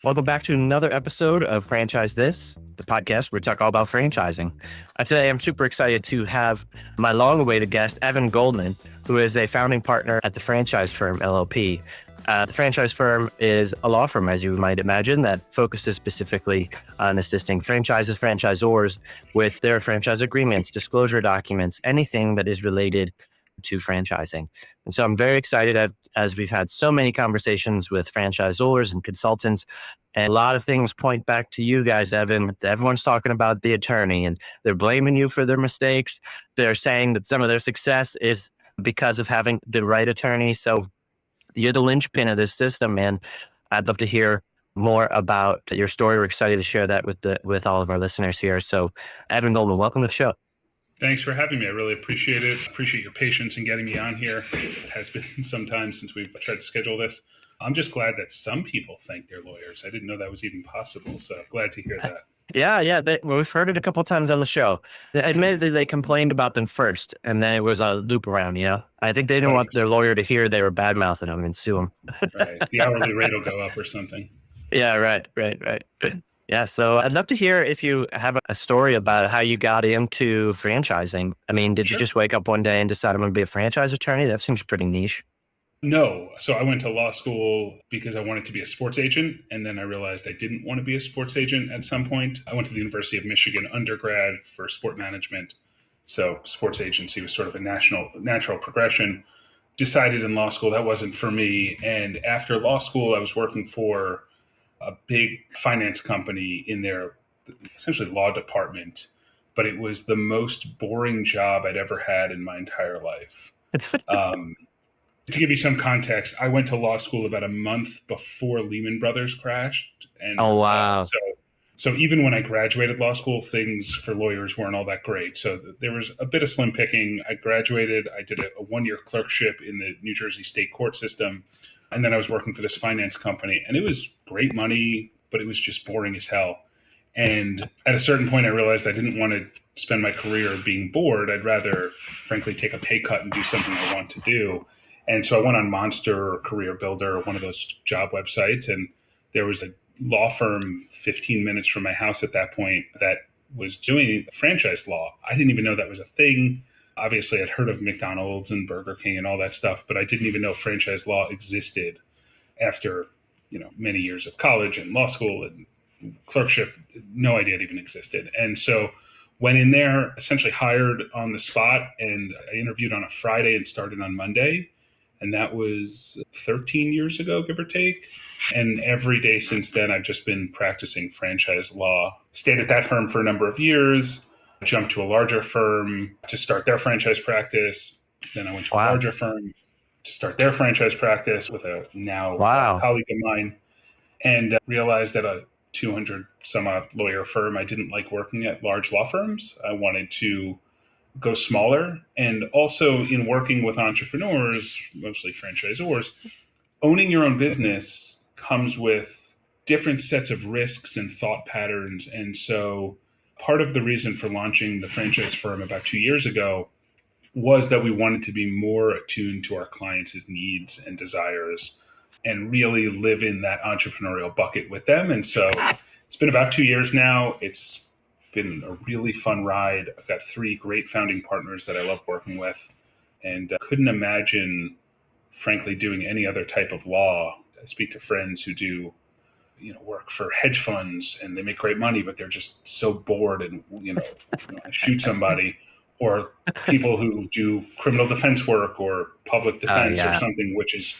Welcome back to another episode of Franchise This, the podcast where we talk all about franchising. Today, I'm super excited to have my long-awaited guest, Evan Goldman, who is a founding partner at the Franchise Firm LLP. The Franchise Firm is a law firm, as you might imagine, that focuses specifically on assisting franchises, franchisors with their franchise agreements, disclosure documents, anything that is related to franchising. And so I'm very excited as we've had so many conversations with franchisors and consultants, and a lot of things point back to you guys, Evan. Everyone's talking about the attorney and they're blaming you for their mistakes. They're saying that some of their success is because of having the right attorney. So you're the linchpin of this system, man. I'd love to hear more about your story. We're excited to share that with all of our listeners here. So Evan Goldman, welcome to the show. Thanks for having me. I really appreciate it. Appreciate your patience in getting me on here. It has been some time since we've tried to schedule this. I'm just glad that some people think they're lawyers. I didn't know that was even possible. So glad to hear that. Yeah. We've heard it a couple of times on the show. Admittedly, they complained about them first, and then it was a loop around, I think they didn't want their lawyer to hear they were bad-mouthing them and sue them. Right. The hourly rate will go up or something. Yeah, right. Yeah, so I'd love to hear if you have a story about how you got into franchising. I mean, did you just wake up one day and decide I'm going to be a franchise attorney? That seems pretty niche. No. So I went to law school because I wanted to be a sports agent. And then I realized I didn't want to be a sports agent at some point. I went to the University of Michigan undergrad for sport management. So sports agency was sort of a natural progression. Decided in law school that wasn't for me. And after law school, I was working for a big finance company in their essentially law department, but it was the most boring job I'd ever had in my entire life. To give you some context, I went to law school about a month before Lehman Brothers crashed. And oh, wow. So even when I graduated law school, things for lawyers weren't all that great. So there was a bit of slim picking. I graduated, I did a one-year clerkship in the New Jersey state court system. And then I was working for this finance company, and it was great money, but it was just boring as hell. And at a certain point, I realized I didn't want to spend my career being bored. I'd rather, frankly, take a pay cut and do something I want to do. And so I went on Monster or Career Builder, one of those job websites, and there was a law firm 15 minutes from my house at that point that was doing franchise law. I didn't even know that was a thing. Obviously, I'd heard of McDonald's and Burger King and all that stuff, but I didn't even know franchise law existed after, many years of college and law school and clerkship. No idea it even existed. And so went in there, essentially hired on the spot, and I interviewed on a Friday and started on Monday. And that was 13 years ago, give or take. And every day since then, I've just been practicing franchise law. Stayed at that firm for a number of years. Jumped to a larger firm to start their franchise practice. Then I went to a larger firm to start their franchise practice with a colleague of mine, and realized that a 200 some odd lawyer firm, I didn't like working at large law firms. I wanted to go smaller. And also in working with entrepreneurs, mostly franchisors, owning your own business comes with different sets of risks and thought patterns. And so part of the reason for launching the franchise firm about 2 years ago was that we wanted to be more attuned to our clients' needs and desires and really live in that entrepreneurial bucket with them. And so it's been about 2 years now. It's been a really fun ride. I've got 3 great founding partners that I love working with, and couldn't imagine, frankly, doing any other type of law. I speak to friends who do work for hedge funds and they make great money, but they're just so bored and, shoot somebody, or people who do criminal defense work or public defense or something, which is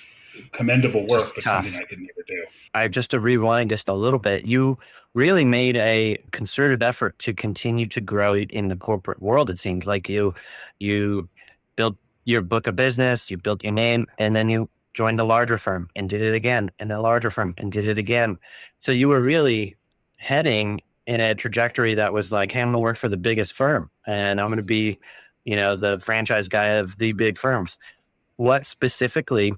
commendable work, but tough. Something I could never do. Just to rewind just a little bit, you really made a concerted effort to continue to grow in the corporate world. It seemed like you built your book of business, you built your name, and then you joined a larger firm and did it again, and a larger firm and did it again. So you were really heading in a trajectory that was like, hey, I'm going to work for the biggest firm and I'm going to be, the franchise guy of the big firms. What specifically,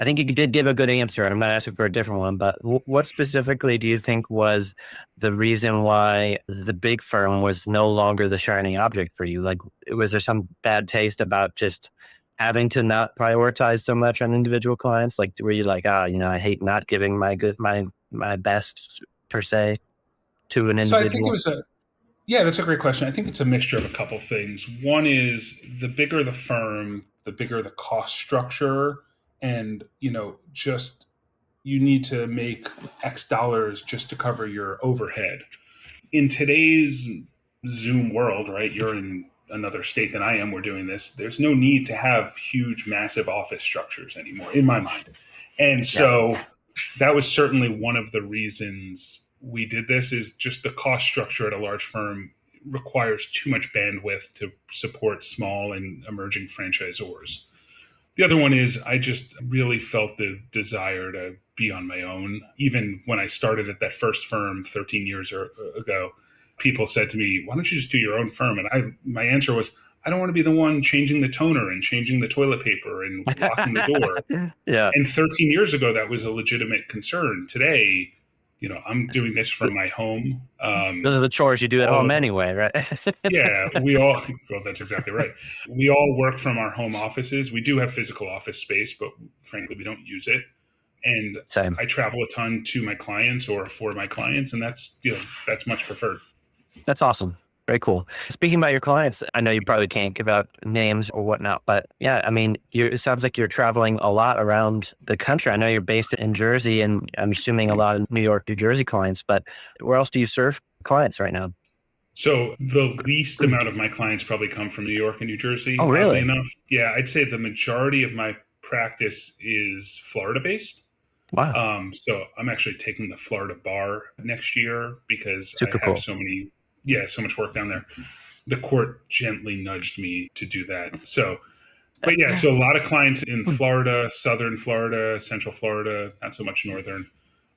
I think you did give a good answer, and I'm not asking for a different one, but what specifically do you think was the reason why the big firm was no longer the shining object for you? Like, was there some bad taste about just having to not prioritize so much on individual clients? Like, were you like, I hate not giving my my best per se to an So I think individual? yeah, that's a great question. I think it's a mixture of a couple things. One is the bigger the firm, the bigger the cost structure, and just you need to make X dollars just to cover your overhead. In today's Zoom world, right? You're in another state than I am. We're doing this. There's no need to have huge, massive office structures anymore, in my mind. And Yeah. so that was certainly one of the reasons we did this. Is just the cost structure at a large firm requires too much bandwidth to support small and emerging franchisors. The other one is I just really felt the desire to be on my own. Even when I started at that first firm 13 years ago, people said to me, "Why don't you just do your own firm?" And my answer was, "I don't want to be the one changing the toner and changing the toilet paper and locking the door." Yeah. And 13 years ago, that was a legitimate concern. Today, I'm doing this from my home. Those are the chores you do at All home of anyway, right? Yeah, well, that's exactly right. We all work from our home offices. We do have physical office space, but frankly, we don't use it. And Same. I travel a ton to my clients or for my clients, and that's much preferred. That's awesome. Very cool. Speaking about your clients, I know you probably can't give out names or whatnot, but yeah, I mean, it sounds like you're traveling a lot around the country. I know you're based in Jersey, and I'm assuming a lot of New York, New Jersey clients, but where else do you serve clients right now? So the least amount of my clients probably come from New York and New Jersey, Oh, oddly really? enough. Yeah, I'd say the majority of my practice is Florida based. Wow. So I'm actually taking the Florida bar next year because I Super have cool. so much work down there. The court gently nudged me to do that. But yeah, so a lot of clients in Florida, Southern Florida, Central Florida, not so much Northern.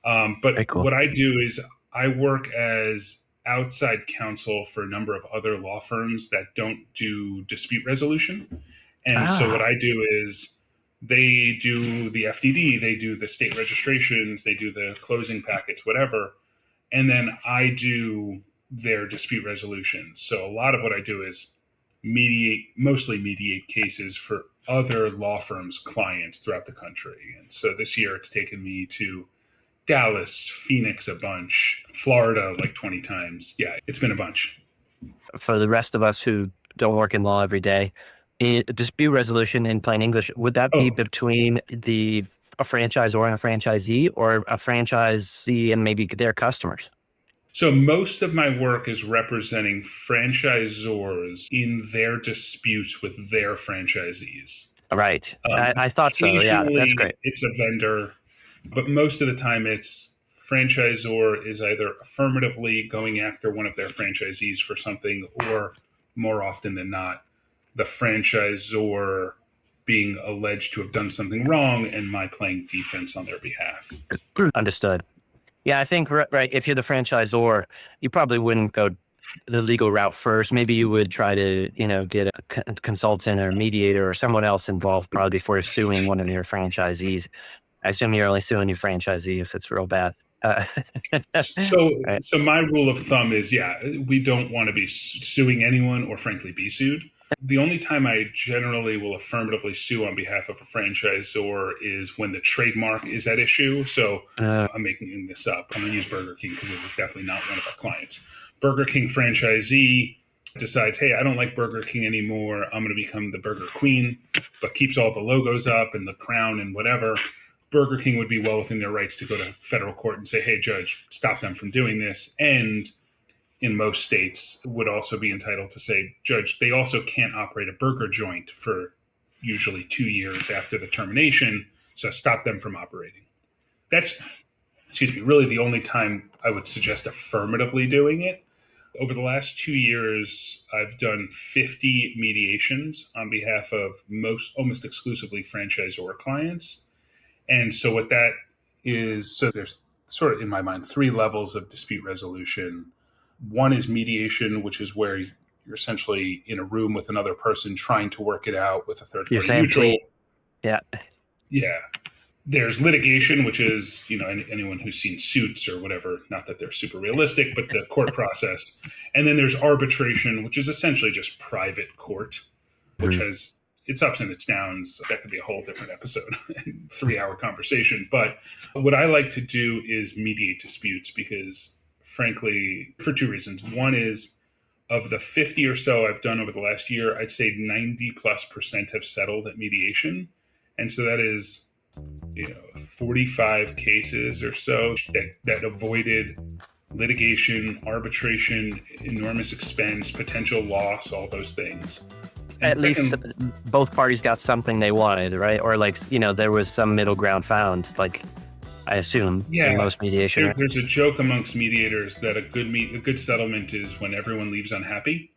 Very But cool. what I do is I work as outside counsel for a number of other law firms that don't do dispute resolution. And so what Ah, I do is they do the FDD, they do the state registrations, they do the closing packets, whatever. And then I do their dispute resolutions. So a lot of what I do is mostly mediate cases for other law firms' clients throughout the country. And so this year it's taken me to Dallas, Phoenix a bunch, Florida like 20 times. Yeah, it's been a bunch. for the rest of us who don't work in law every day, dispute resolution in plain English, would that be Oh, between a franchisor and a franchisee, or a franchisee and maybe their customers? so most of my work is representing franchisors in their disputes with their franchisees. Right. I thought so. Yeah, that's Occasionally great. it's a vendor, but most of the time it's franchisor is either affirmatively going after one of their franchisees for something, or more often than not, the franchisor being alleged to have done something wrong and my playing defense on their behalf. Understood. Yeah, I think right. If you're the franchisor, you probably wouldn't go the legal route first. Maybe you would try to, get a consultant or mediator or someone else involved probably before suing one of your franchisees. I assume you're only suing your franchisee if it's real bad. So, Right. so my rule of thumb is, yeah, we don't want to be suing anyone or frankly be sued. The only time I generally will affirmatively sue on behalf of a franchisor is when the trademark is at issue. So I'm making this up. I'm going to use Burger King because it is definitely not one of our clients. Burger King franchisee decides, hey, I don't like Burger King anymore. I'm going to become the Burger Queen, but keeps all the logos up and the crown and whatever. Burger King would be well within their rights to go to federal court and say, hey, judge, stop them from doing this. And in most states would also be entitled to say, judge, they also can't operate a burger joint for usually 2 years after the termination. So stop them from operating. That's, really the only time I would suggest affirmatively doing it. Over the last 2 years, I've done 50 mediations on behalf of almost exclusively franchisor clients. And so what that is, so there's sort of in my mind 3 levels of dispute resolution. One is mediation, which is where you're essentially in a room with another person trying to work it out with a third You're party saying neutral. please. Yeah. Yeah. There's litigation, which is, anyone who's seen Suits or whatever, not that they're super realistic, but the court process. And then there's arbitration, which is essentially just private court, which Mhm. has its ups and its downs. That could be a whole different episode, 3-hour conversation. But what I like to do is mediate disputes because, frankly, for two reasons. One is, of the 50 or so I've done over the last year, I'd say 90+% have settled at mediation. And so that is, 45 cases or so that avoided litigation, arbitration, enormous expense, potential loss, all those things. And At least both parties got something they wanted, right? Or there was some middle ground found, I assume, in most mediation. There's a joke amongst mediators that a good settlement is when everyone leaves unhappy.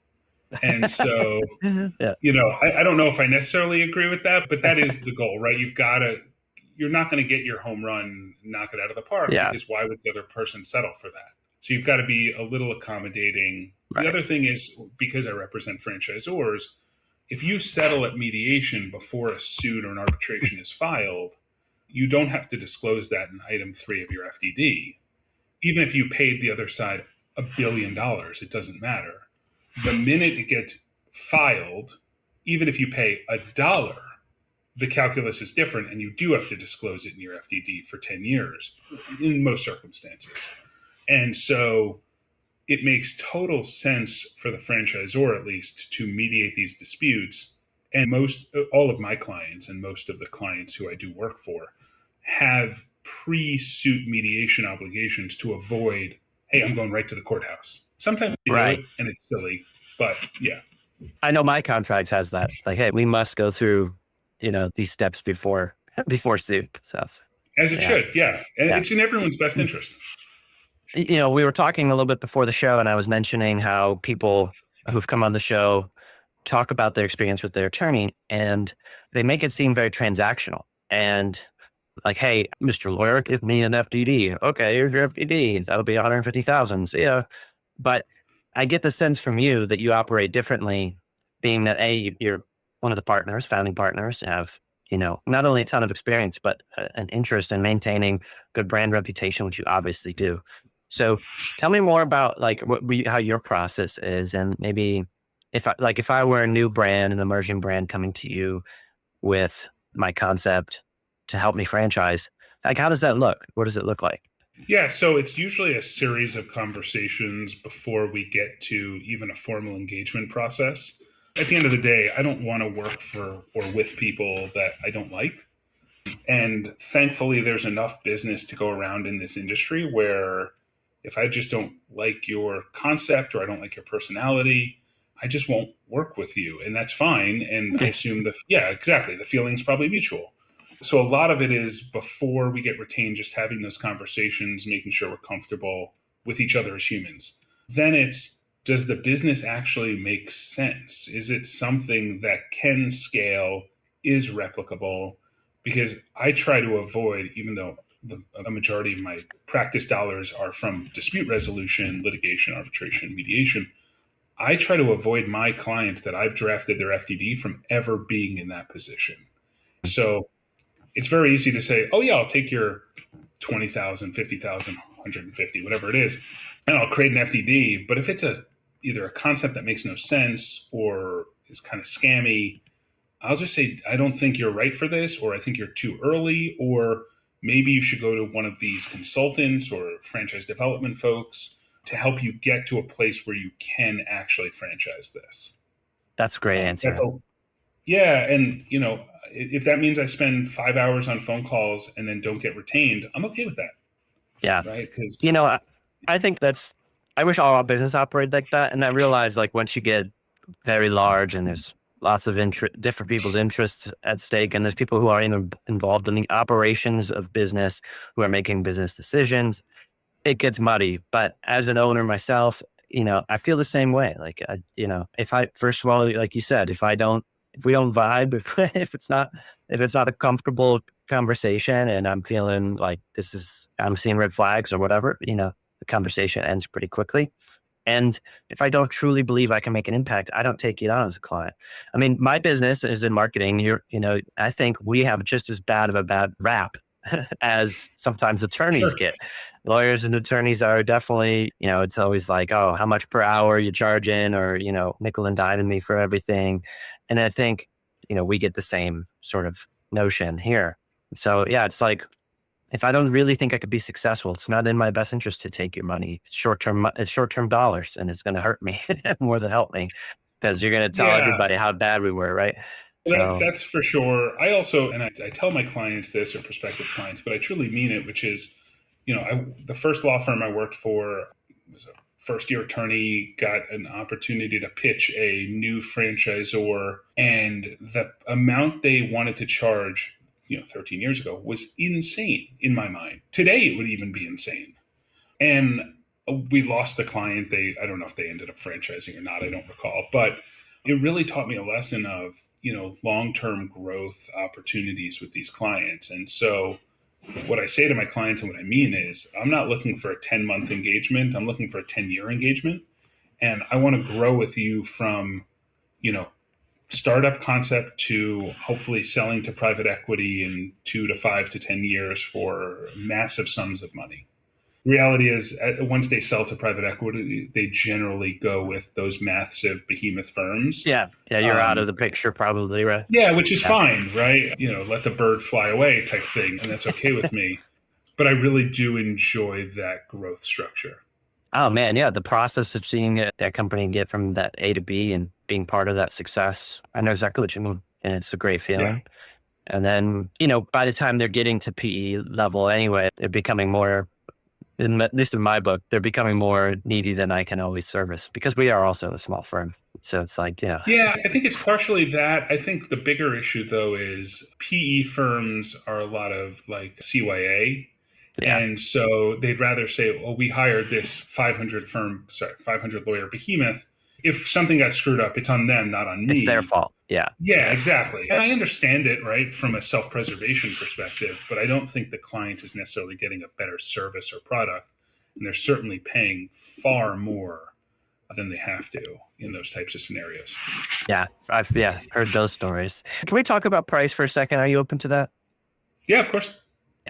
And so, yeah. I don't know if I necessarily agree with that, but that is the goal, right? You're not going to get your home run, knock it out of the park, because why would the other person settle for that? So you've got to be a little accommodating. Right. The other thing is, because I represent franchisors, if you settle at mediation before a suit or an arbitration is filed, you don't have to disclose that in item 3 of your FDD. Even if you paid the other side $1 billion, it doesn't matter. The minute it gets filed, even if you pay $1, the calculus is different, and you do have to disclose it in your FDD for 10 years in most circumstances. And so it makes total sense for the franchisor, at least, to mediate these disputes. And all of my clients and most of the clients who I do work for have pre-suit mediation obligations to avoid, hey, I'm going right to the courthouse. Sometimes they do it, and it's silly, but yeah. I know my contract has that. Hey, we must go through, these steps before suit stuff. As it should, yeah. And it's in everyone's best interest. We were talking a little bit before the show, and I was mentioning how people who've come on the show talk about their experience with their attorney, and they make it seem very transactional. And hey, Mr. Lawyer, give me an FDD. Okay, here's your FDD. That'll be $150,000. See ya. But I get the sense from you that you operate differently, being that you're one of the partners, founding partners, have not only a ton of experience, but an interest in maintaining good brand reputation, which you obviously do. So tell me more about how your process is, and maybe if I were a new brand, an emerging brand coming to you with my concept to help me franchise, how does that look? What does it look like? Yeah, so it's usually a series of conversations before we get to even a formal engagement process. At the end of the day, I don't want to work for or with people that I don't like. And thankfully, there's enough business to go around in this industry where if I just don't like your concept or I don't like your personality, I just won't work with you. And that's fine. And I assume exactly. The feeling's probably mutual. So a lot of it is before we get retained, just having those conversations, making sure we're comfortable with each other as humans. Then it's, does the business actually make sense? Is it something that can scale, is replicable? Because I try to avoid, even though a majority of my practice dollars are from dispute resolution, litigation, arbitration, mediation, I try to avoid my clients that I've drafted their FDD from ever being in that position. So it's very easy to say, oh yeah, I'll take your 20,000, 50,000, 150, whatever it is, and I'll create an FDD. But if it's either a concept that makes no sense or is kind of scammy, I'll just say, I don't think you're right for this, or I think you're too early, or maybe you should go to one of these consultants or franchise development folks to help you get to a place where you can actually franchise this. That's a great answer. And if that means I spend 5 hours on phone calls and then don't get retained, I'm okay with that. Yeah. Right. Because, I think I wish all our business operated like that. And I realize once you get very large and there's lots of different people's interests at stake, and there's people who are involved in the operations of business, who are making business decisions, it gets muddy. But as an owner myself, I feel the same way. If I, first of all, like you said, if we don't vibe, if it's not a comfortable conversation and I'm feeling like I'm seeing red flags or whatever, the conversation ends pretty quickly. And if I don't truly believe I can make an impact, I don't take it on as a client. I mean, my business is in marketing. I think we have just as bad of a bad rap as sometimes attorneys get. Lawyers and attorneys are definitely, it's always like, oh, how much per hour you charge in, or, nickel and diming me for everything. And I think we get the same sort of notion here. So yeah, it's like, if I don't really think I could be successful, it's not in my best interest to take your money. It's short-term dollars, and it's going to hurt me more than help me, because you're going to tell Yeah, everybody how bad we were. Right. So that's for sure. I also, and I tell my clients this, or prospective clients, but I truly mean it, which is, the first law firm I worked for was a first year attorney, got an opportunity to pitch a new franchisor, and the amount they wanted to charge 13 years ago was insane in my mind. Today, it would even be insane. And we lost a client. I don't know if they ended up franchising or not. I don't recall. But it really taught me a lesson of, long-term growth opportunities with these clients. And so what I say to my clients and what I mean is, I'm not looking for a 10-month engagement. I'm looking for a 10-year engagement. And I want to grow with you from, startup concept to hopefully selling to private equity in 2 to 5 to 10 years for massive sums of money. Reality is, once they sell to private equity, they generally go with those massive behemoth firms. yeah, you're out of the picture probably, right? Yeah, which is Yeah. fine, right? Let the bird fly away type thing, and that's okay with me. But I really do enjoy that growth structure. Oh man, yeah, the process of seeing that company get from that A to B and being part of that success, I know exactly what you mean, and it's a great Yeah. feeling. And then, by the time they're getting to PE level anyway, they're becoming more, at least in my book, they're becoming more needy than I can always service, because we are also a small firm. So it's like, yeah. Yeah, I think it's partially that. I think the bigger issue, though, is PE firms are a lot of like CYA. Yeah, And so they'd rather say, well, we hired this 500 lawyer behemoth. If something got screwed up, it's on them, not on it's their me. fault. Yeah. Yeah, exactly. And I understand it, right, from a self-preservation perspective, but I don't think the client is necessarily getting a better service or product. And they're certainly paying far more than they have to in those types of scenarios. Yeah. I've heard those stories. Can we talk about price for a second? Are you open to that? Yeah, of course.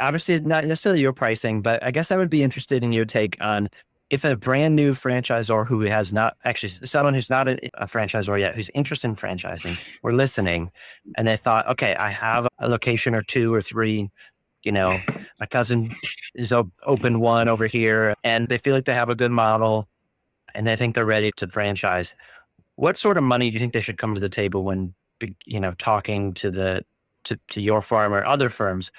Obviously, not necessarily your pricing, but I guess I would be interested in your take on, if a brand new franchisor who has not actually, someone who's not a franchisor yet, who's interested in franchising, we're listening, and they thought, okay, I have a location or 2 or 3, my cousin is open one over here, and they feel like they have a good model and they think they're ready to franchise. What sort of money do you think they should come to the table when, talking to to your firm or other firms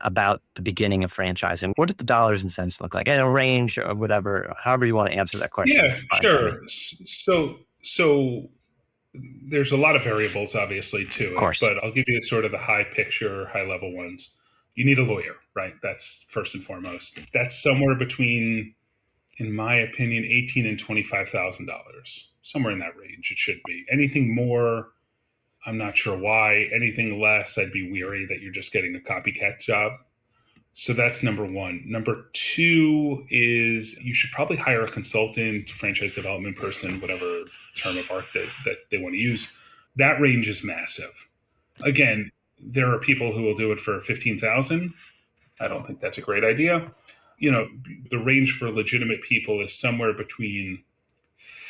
about the beginning of franchising? What do the dollars and cents look like? And a range or whatever, however you want to answer that question Yeah, is fine for me. sure. So there's a lot of variables, obviously, Of to it, course. but I'll give you sort of the high picture, high level ones. You need a lawyer, right? That's first and foremost. That's somewhere between, in my opinion, $18,000 and $25,000, somewhere in that range. It should be. Anything more, I'm not sure why. Anything less, I'd be weary that you're just getting a copycat job. So that's number one. Number two is you should probably hire a consultant, franchise development person, whatever term of art that they want to use. That range is massive. Again, there are people who will do it for 15,000. I don't think that's a great idea. The range for legitimate people is somewhere between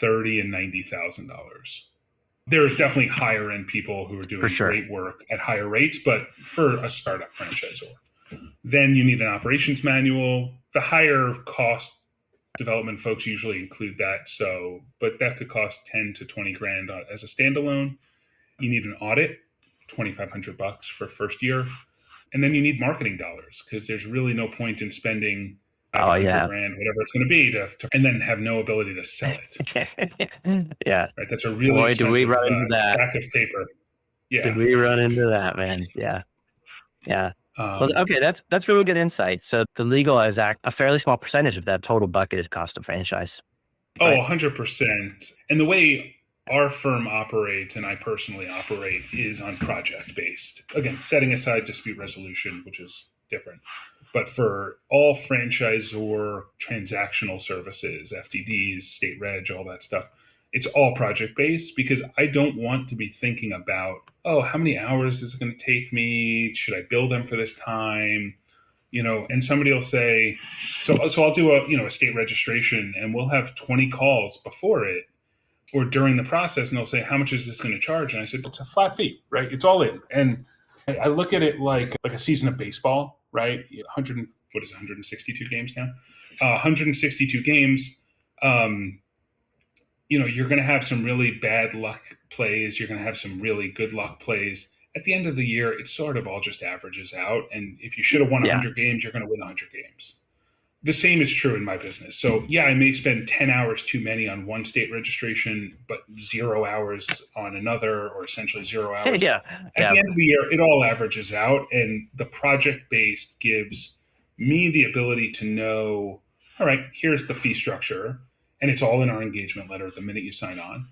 $30,000 and $90,000. There's definitely higher end people who are doing For sure. great work at higher rates, but for a startup franchisor. Then you need an operations manual. The higher cost development folks usually include that. But that could cost 10 to 20 grand as a standalone. You need an audit, $2,500 for first year. And then you need marketing dollars, because there's really no point in spending Oh 500 yeah. grand, whatever it's going to be, and then have no ability to sell it. Yeah. Right? That's a really Boy, do we expensive run into that. stack of paper. Did Yeah. we run into that, man? Yeah. Yeah. Well, Um, okay, that's really good insight. So the legalized act, a fairly small percentage of that total bucket is cost of franchise, Oh, right? 100%. And the way our firm operates, and I personally operate, is on project based. Again, setting aside dispute resolution, which is different. But for all franchisor transactional services, FDDs, state reg, all that stuff, it's all project based, because I don't want to be thinking about, oh, how many hours is it going to take me? Should I bill them for this time? And somebody will say, so I'll do a state registration, and we'll have 20 calls before it. or during the process, and they'll say, how much is this going to charge? And I said, it's a flat fee, right? It's all in. And I look at it like a season of baseball, right? 100, what is it, 162 games now? 162 games. You're going to have some really bad luck plays. You're going to have some really good luck plays. At the end of the year, it sort of all just averages out. And if you should have won Yeah. 100 games, you're going to win 100 games. The same is true in my business. So yeah, I may spend 10 hours too many on one state registration, but 0 hours on another, or essentially 0 hours. Yeah. At the end of the year, it all averages out. And the project-based gives me the ability to know, all right, here's the fee structure. And it's all in our engagement letter the minute you sign on.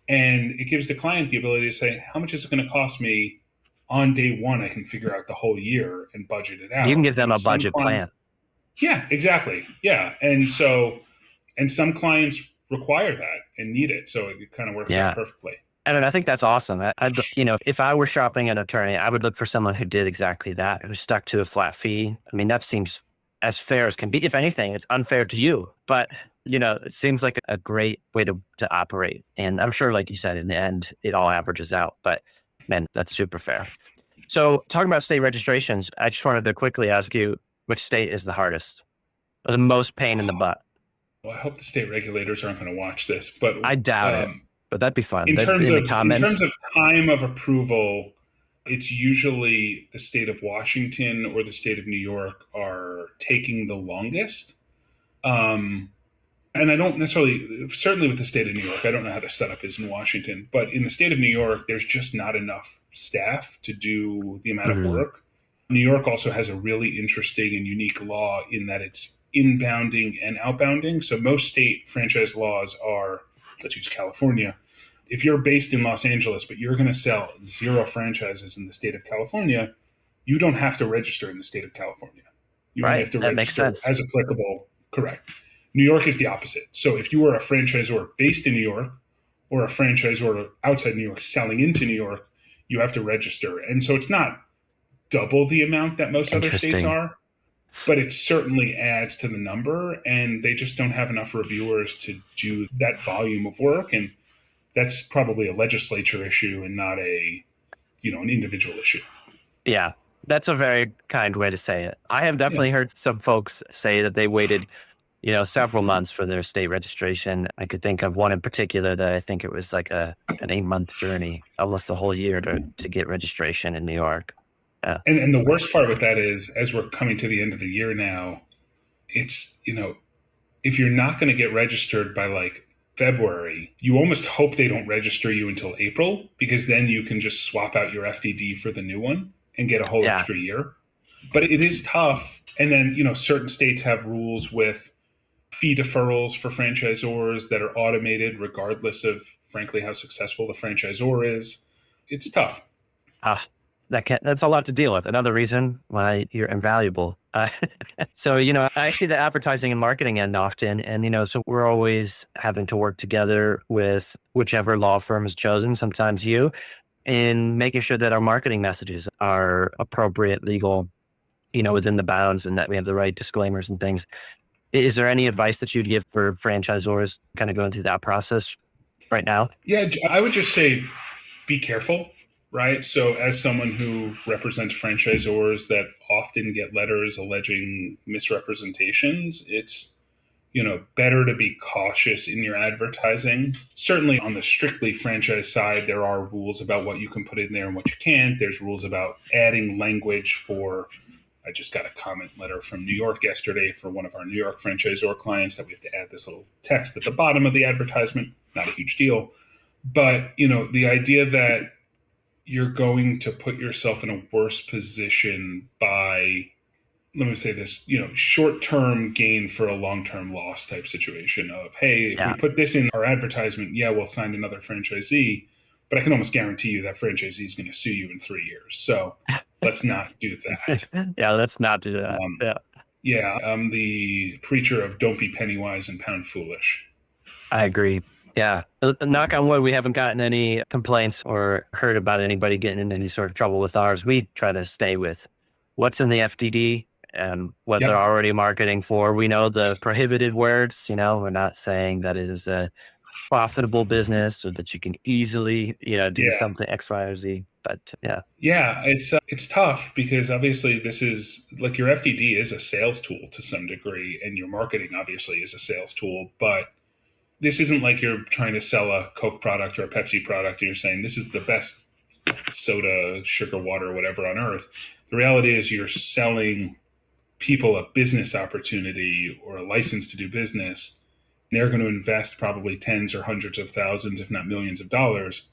And it gives the client the ability to say, how much is it going to cost me on day one? I can figure out the whole year and budget it out. You can give them and a budget plan. Yeah, exactly. Yeah. And some clients require that and need it. So it kind of works out perfectly. And I think that's awesome. If I were shopping an attorney, I would look for someone who did exactly that, who stuck to a flat fee. I mean, that seems as fair as can be. If anything, it's unfair to you, but it seems like a great way to operate. And I'm sure, like you said, in the end, it all averages out, but man, that's super fair. So talking about state registrations, I just wanted to quickly ask you, which state is the hardest or the most pain in the butt? Well, I hope the state regulators aren't going to watch this, but I doubt it, but that'd be fun. In terms of time of approval, it's usually the state of Washington or the state of New York are taking the longest. And I don't necessarily, certainly with the state of New York, I don't know how the setup is in Washington, but in the state of New York, there's just not enough staff to do the amount of work. New York also has a really interesting and unique law in that it's inbounding and outbounding. So most state franchise laws are, let's use California. If you're based in Los Angeles, but you're going to sell 0 franchises in the state of California, you don't have to register in the state of California. You only have to register as applicable. Correct. New York is the opposite. So if you are a franchisor based in New York or a franchisor outside New York selling into New York, you have to register. And so it's not double the amount that most other states are, but it certainly adds to the number, and they just don't have enough reviewers to do that volume of work. And that's probably a legislature issue and not an individual issue. Yeah, that's a very kind way to say it. I have definitely heard some folks say that they waited, several months for their state registration. I could think of one in particular that I think it was like an 8-month journey, almost a whole year to get registration in New York. And the worst part with that is, as we're coming to the end of the year now, it's, if you're not going to get registered by like February, you almost hope they don't register you until April, because then you can just swap out your FDD for the new one and get a whole extra year. But it is tough. And then, certain states have rules with fee deferrals for franchisors that are automated regardless of, frankly, how successful the franchisor is. It's tough. That's a lot to deal with. Another reason why you're invaluable. So, I see the advertising and marketing end often. And, so we're always having to work together with whichever law firm is chosen, sometimes you, in making sure that our marketing messages are appropriate, legal, within the bounds, and that we have the right disclaimers and things. Is there any advice that you'd give for franchisors kind of going through that process right now? Yeah, I would just say, be careful. Right. So as someone who represents franchisors that often get letters alleging misrepresentations, it's, better to be cautious in your advertising. Certainly on the strictly franchise side, there are rules about what you can put in there and what you can't. There's rules about adding language I just got a comment letter from New York yesterday for one of our New York franchisor clients that we have to add this little text at the bottom of the advertisement. Not a huge deal. But, the idea that you're going to put yourself in a worse position by, let me say this, short-term gain for a long-term loss type situation of, hey, if we put this in our advertisement, we'll sign another franchisee, but I can almost guarantee you that franchisee is going to sue you in 3 years. So let's not do that. Let's not do that. I'm the preacher of don't be penny wise and pound foolish. I agree. Yeah. Knock on wood, we haven't gotten any complaints or heard about anybody getting in any sort of trouble with ours. We try to stay with what's in the FDD and what they're already marketing for. We know the prohibited words, we're not saying that it is a profitable business so that you can easily, do Yeah. something X, Y, or Z. But yeah, Yeah, it's tough because obviously this is like your FDD is a sales tool to some degree, and your marketing obviously is a sales tool. But this isn't like you're trying to sell a Coke product or a Pepsi product, and you're saying this is the best soda, sugar, water, whatever on earth. The reality is you're selling people a business opportunity or a license to do business. They're going to invest probably tens or hundreds of thousands, if not millions of dollars.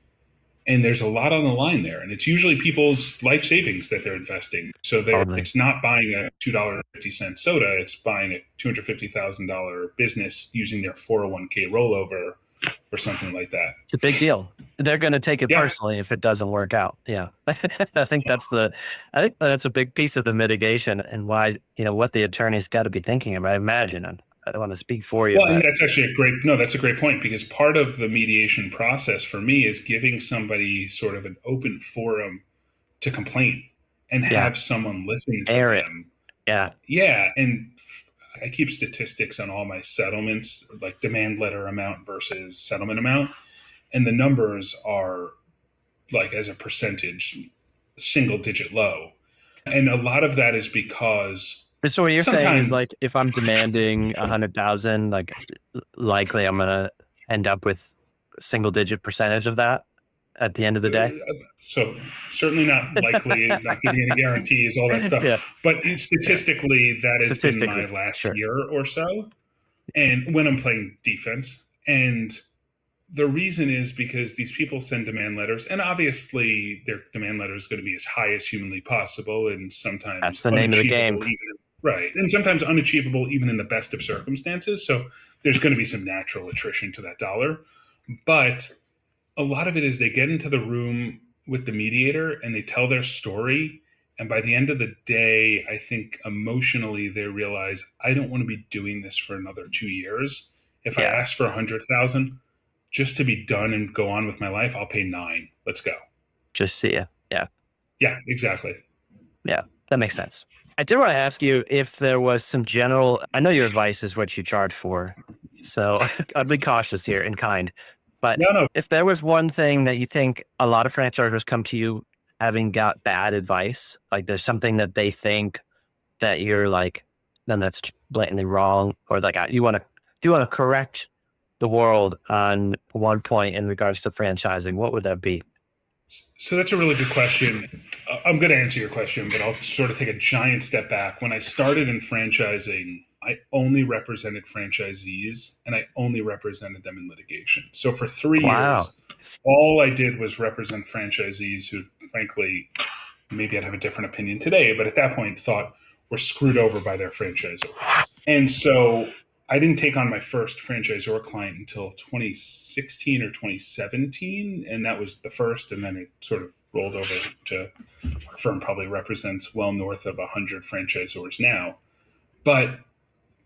And there's a lot on the line there. And it's usually people's life savings that they're investing. So totally. it's not buying a $2.50 soda, it's buying a $250,000 business using their 401k rollover or something like that. It's a big deal. They're going to take it Yeah. personally if it doesn't work out. Yeah. I think that's a big piece of the mitigation and why, what the attorney's got to be thinking about. I imagine. And I don't want to speak for you, Well, and but that's actually that's a great point because part of the mediation process for me is giving somebody sort of an open forum to complain and yeah, have someone listen to air it. them. Yeah. Yeah. And I keep statistics on all my settlements, like demand letter amount versus settlement amount. And the numbers are like as a percentage, single digit low. And a lot of that is because So what you're saying is sometimes like, if I'm demanding 100,000, like likely I'm going to end up with a single digit percentage of that at the end of the day. so certainly not likely, not giving any guarantees, all that stuff. Yeah. But Yeah. statistically, that has been my Statistically. last Sure. year or so. And when I'm playing defense, and the reason is because these people send demand letters, and obviously their demand letter is going to be as high as humanly possible, and That's sometimes the name of the game. unachievable, even right, and sometimes unachievable even in the best of circumstances. So there's going to be some natural attrition to that dollar, but a lot of it is they get into the room with the mediator and they tell their story. And by the end of the day, I think emotionally they realize I don't want to be doing this for another 2 years. If I Yeah. ask for 100,000 just to be done and go on with my life, I'll pay 9. Let's go. Just see ya. Yeah. Yeah, exactly. Yeah. That makes sense. I did want to ask you if there was some general, I know your advice is what you charge for. So I'd be cautious here and kind. But No, no. if there was one thing that you think a lot of franchisors come to you having got bad advice, like there's something that they think that you're like, then that's blatantly wrong, or like do you want to correct the world on one point in regards to franchising? What would that be? So that's a really good question. I'm going to answer your question, but I'll sort of take a giant step back. When I started in franchising, I only represented franchisees and I only represented them in litigation. So for 3 years, Wow. all I did was represent franchisees who, frankly, maybe I'd have a different opinion today, but at that point thought were screwed over by their franchisor. And so I didn't take on my first franchisor client until 2016 or 2017. And that was the first. And then it sort of rolled over to our firm probably represents well north of 100 franchisors now. But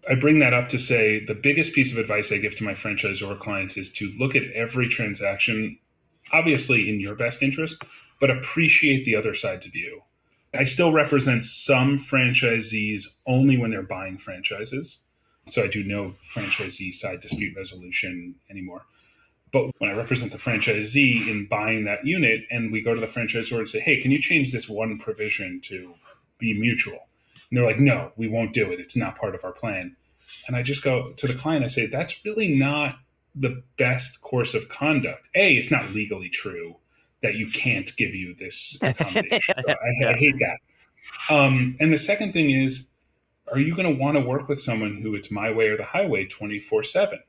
I bring that up to say the biggest piece of advice I give to my franchisor clients is to look at every transaction, obviously in your best interest, but appreciate the other side's view. I still represent some franchisees only when they're buying franchises. So I do no franchisee side dispute resolution anymore. But when I represent the franchisee in buying that unit and we go to the franchisor and say, hey, can you change this one provision to be mutual? And they're like, no, we won't do it. It's not part of our plan. And I just go to the client, I say, that's really not the best course of conduct. A, it's not legally true that you can't give you this accommodation. So I Yeah. hate that. And the second thing is, are you going to want to work with someone who it's my way or the highway 24/7?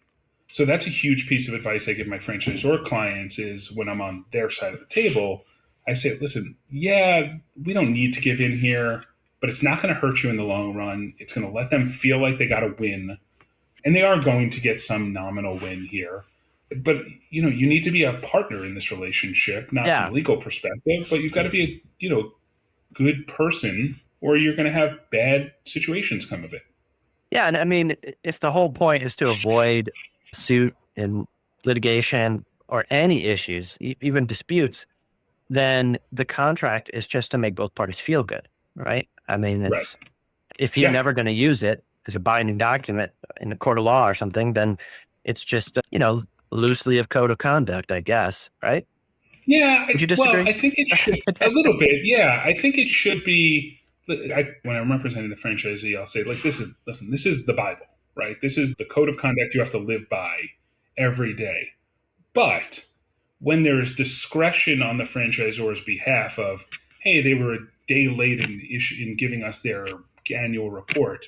So that's a huge piece of advice I give my franchisor clients is when I'm on their side of the table, I say, listen, yeah, we don't need to give in here, but it's not going to hurt you in the long run. It's going to let them feel like they got a win. And they are going to get some nominal win here. But, you need to be a partner in this relationship, not from Yeah. a legal perspective, but you've got to be a, good person or you're going to have bad situations come of it. Yeah. And I mean, if the whole point is to avoid suit and litigation or any issues, even disputes, then the contract is just to make both parties feel good, right? I mean, Right. if you're Yeah. never going to use it as a binding document in the court of law or something, then it's just, loosely of code of conduct, I guess, right? Yeah, Would you well, disagree? I think it should a little bit. Yeah, I think it should be. When I'm representing the franchisee, I'll say, like, this is the Bible, right? This is the code of conduct you have to live by every day. But when there is discretion on the franchisor's behalf of, hey, they were a day late in giving us their annual report,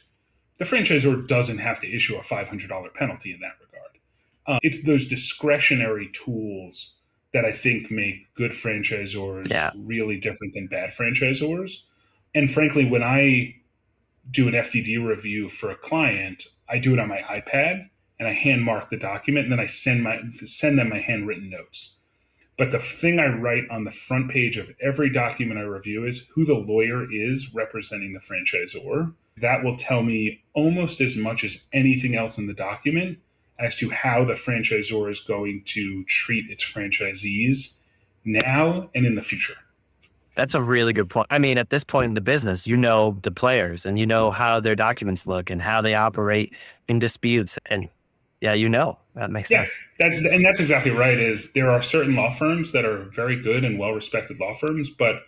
the franchisor doesn't have to issue a $500 penalty in that regard. It's those discretionary tools that I think make good franchisors Yeah. really different than bad franchisors. And frankly, when I do an FDD review for a client, I do it on my iPad and I hand mark the document, and then I send them my handwritten notes. But the thing I write on the front page of every document I review is who the lawyer is representing the franchisor. That will tell me almost as much as anything else in the document as to how the franchisor is going to treat its franchisees now and in the future. That's a really good point. I mean, at this point in the business, you know the players and you know how their documents look and how they operate in disputes. And yeah, that makes Yeah, sense. and that's exactly right. Is there are certain law firms that are very good and well-respected law firms, but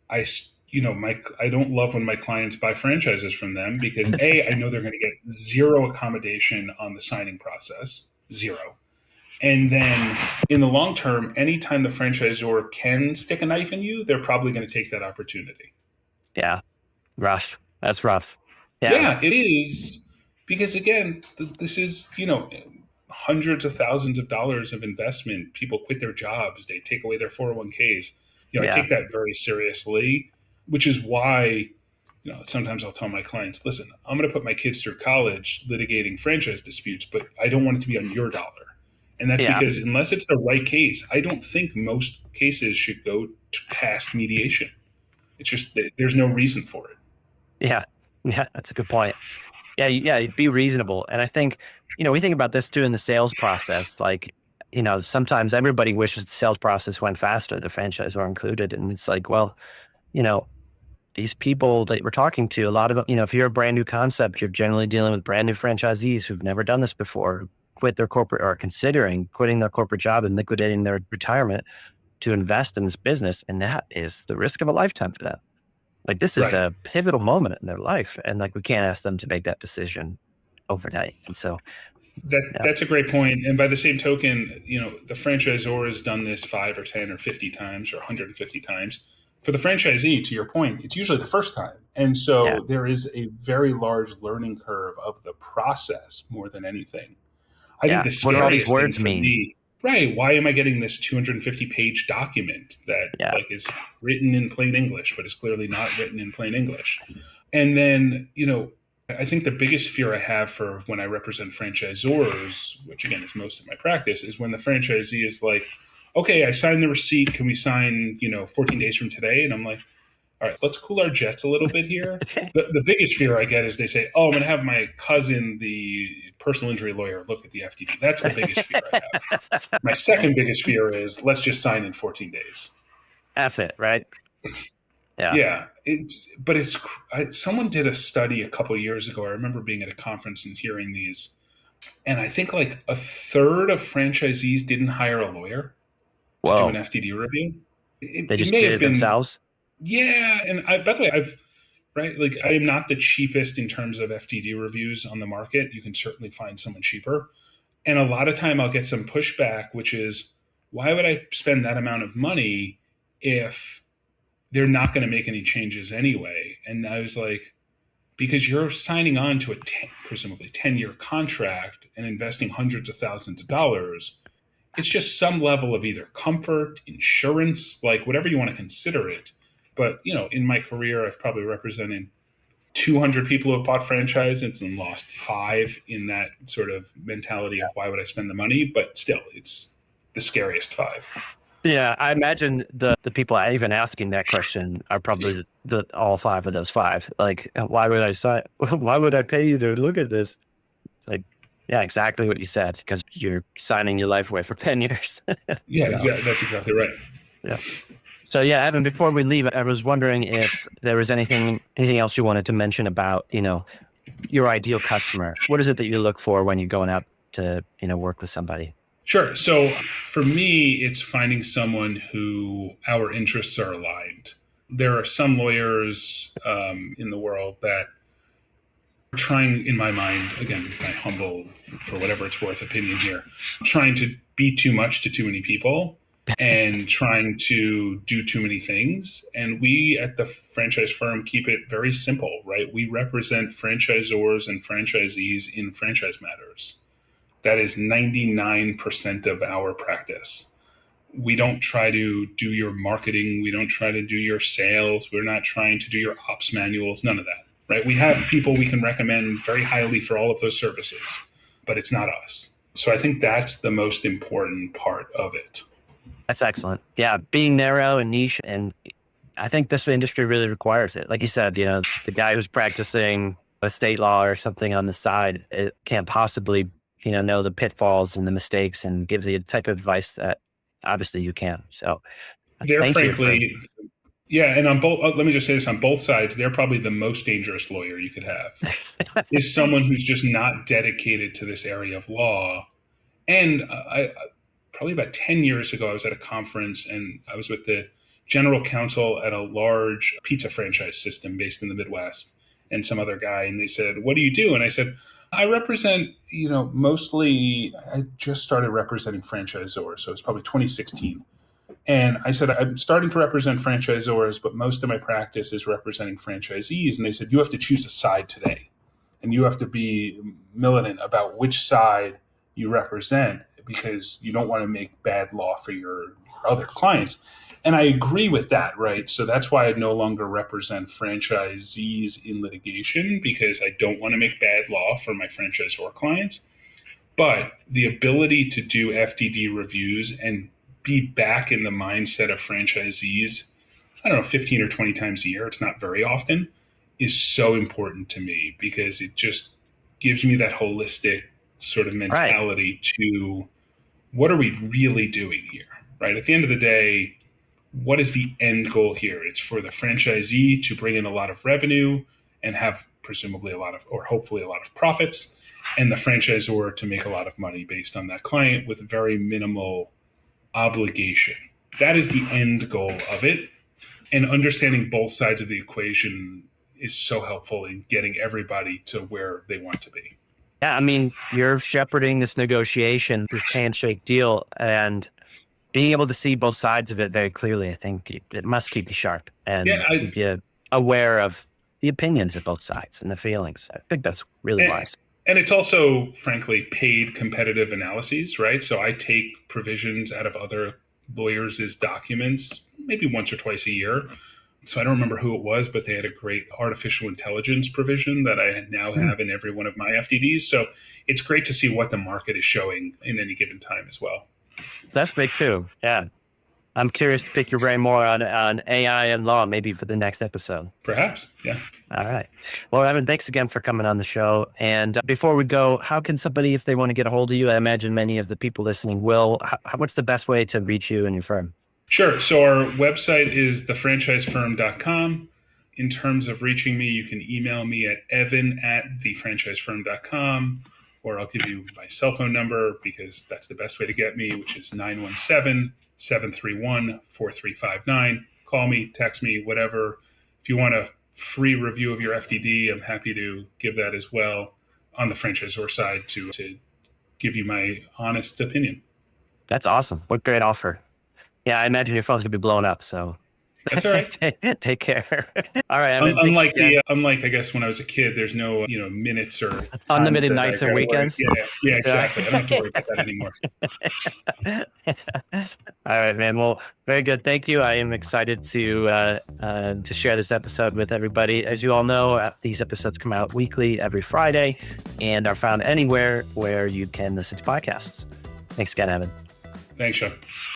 I, I don't love when my clients buy franchises from them because I know they're going to get zero accommodation on the signing process, zero. And then in the long term, anytime the franchisor can stick a knife in you, they're probably going to take that opportunity. Yeah. Rough. That's rough. Yeah. Yeah, it is. Because again, this is, hundreds of thousands of dollars of investment. People quit their jobs, they take away their 401ks. I Yeah. take that very seriously, which is why, sometimes I'll tell my clients, listen, I'm going to put my kids through college litigating franchise disputes, but I don't want it to be on your dollar. And that's Yeah. because unless it's the right case, I don't think most cases should go past mediation. It's just, there's no reason for it. Yeah. Yeah. That's a good point. Yeah. Yeah. Be reasonable. And I think, we think about this too in the sales process. Like, sometimes everybody wishes the sales process went faster, the franchisor included. And it's like, well, you know, these people that we're talking to, a lot of, if you're a brand new concept, you're generally dealing with brand new franchisees who've never done this before, who quit their corporate or considering quitting their corporate job and liquidating their retirement to invest in this business. And that is the risk of a lifetime for them. Like this is Right. a pivotal moment in their life. And like, we can't ask them to make that decision overnight. And so, yeah, That's a great point. And by the same token, the franchisor has done this 5 or 10 or 50 times or 150 times. For the franchisee, to your point, it's usually the first time. And yeah, so there is a very large learning curve of the process more than anything. I think yeah. the What do all these scariest thing words for mean? me, right? Why am I getting this 250-page document that Yeah, is written in plain English, but is clearly not written in plain English? And then, I think the biggest fear I have for when I represent franchisors, which again is most of my practice, is when the franchisee is like, okay, I signed the receipt. Can we sign, 14 days from today? And I'm like, all right, let's cool our jets a little bit here. The biggest fear I get is they say, oh, I'm going to have my cousin, the personal injury lawyer, look at the FDD. That's the biggest fear I have. My second biggest fear is let's just sign in 14 days. F it, right? Yeah, Yeah, someone did a study a couple of years ago. I remember being at a conference and hearing these, and I think like a third of franchisees didn't hire a lawyer to do an whoa, FDD review. they It just may did have it been, themselves. yeah. And by the way, right, like I am not the cheapest in terms of FDD reviews on the market. You can certainly find someone cheaper, and a lot of time I'll get some pushback, which is, why would I spend that amount of money if they're not going to make any changes anyway? And I was like, because you're signing on to a presumably 10-year contract and investing hundreds of thousands of dollars. It's just some level of either comfort, insurance, like whatever you want to consider it. But, in my career, I've probably represented 200 people who have bought franchises and lost 5 in that sort of mentality of why would I spend the money? But still, it's the scariest 5. Yeah, I imagine the people even asking that question are probably the all 5 of those 5. Like, why would I sign? Why would I pay you to look at this? It's like, yeah, exactly what you said, because you're signing your life away for 10 years. Yeah, So, exactly. That's exactly right. yeah. So yeah, Evan, before we leave, I was wondering if there was anything else you wanted to mention about, your ideal customer. What is it that you look for when you're going out to, work with somebody? Sure. So for me, it's finding someone who our interests are aligned. There are some lawyers in the world that are trying, in my mind, again, my humble, for whatever it's worth, opinion here, trying to be too much to too many people and trying to do too many things. And we at the franchise firm keep it very simple, right? We represent franchisors and franchisees in franchise matters. That is 99% of our practice. We don't try to do your marketing. We don't try to do your sales. We're not trying to do your ops manuals, none of that, right? We have people we can recommend very highly for all of those services, but it's not us. So I think that's the most important part of it. That's excellent. Yeah, being narrow and niche, and I think this industry really requires it. Like you said, the guy who's practicing estate law or something on the side, it can't possibly, know the pitfalls and the mistakes and give the type of advice that obviously you can. So they're thank frankly, you yeah. And on both, let me just say this, on both sides, they're probably the most dangerous lawyer you could have is someone who's just not dedicated to this area of law. And I probably about 10 years ago, I was at a conference and I was with the general counsel at a large pizza franchise system based in the Midwest and some other guy. And they said, "What do you do?" And I said, "I represent, mostly, I just started representing franchisors. So it's probably 2016. And I said, I'm starting to represent franchisors, but most of my practice is representing franchisees." And they said, "You have to choose a side today. And you have to be militant about which side you represent because you don't want to make bad law for your other clients." And I agree with that, right? So that's why I no longer represent franchisees in litigation because I don't want to make bad law for my franchisor clients. But the ability to do FDD reviews and be back in the mindset of franchisees, I don't know, 15 or 20 times a year, it's not very often, is so important to me because it just gives me that holistic sort of mentality to what are we really doing here, right? At the end of the day, what is the end goal here? It's for the franchisee to bring in a lot of revenue and have presumably a lot of, or hopefully a lot of profits, and the franchisor to make a lot of money based on that client with very minimal obligation. That is the end goal of it. And understanding both sides of the equation is so helpful in getting everybody to where they want to be. Yeah, I mean, you're shepherding this negotiation, this handshake deal, and being able to see both sides of it very clearly, I think it must keep you sharp and keep you aware of the opinions of both sides and the feelings. I think that's really wise. And it's also, frankly, paid competitive analyses, right? So I take provisions out of other lawyers' documents maybe once or twice a year. So I don't remember who it was, but they had a great artificial intelligence provision that I now have in every one of my FDDs. So it's great to see what the market is showing in any given time as well. That's big too. Yeah. I'm curious to pick your brain more on AI and law, maybe for the next episode. Perhaps. Yeah. All right. Well, Evan, thanks again for coming on the show. And before we go, how can somebody, if they want to get a hold of you, I imagine many of the people listening will, what's the best way to reach you and your firm? Sure. So our website is thefranchisefirm.com. In terms of reaching me, you can email me at evan@thefranchisefirm.com, or I'll give you my cell phone number because that's the best way to get me, which is 917-731-4359. Call me, text me, whatever. If you want a free review of your FDD, I'm happy to give that as well on the franchisor side to give you my honest opinion. That's awesome. What great offer. Yeah, I imagine your phone's going to be blowing up, so that's all right. Take care. All right. Unlike I guess when I was a kid, there's no minutes or unlimited nights or weekends. Yeah, exactly. I don't have to worry about that anymore. All right, man. Well, very good. Thank you. I am excited to share this episode with everybody. As you all know, these episodes come out weekly every Friday and are found anywhere where you can listen to podcasts. Thanks again, Evan. Thanks, Sean.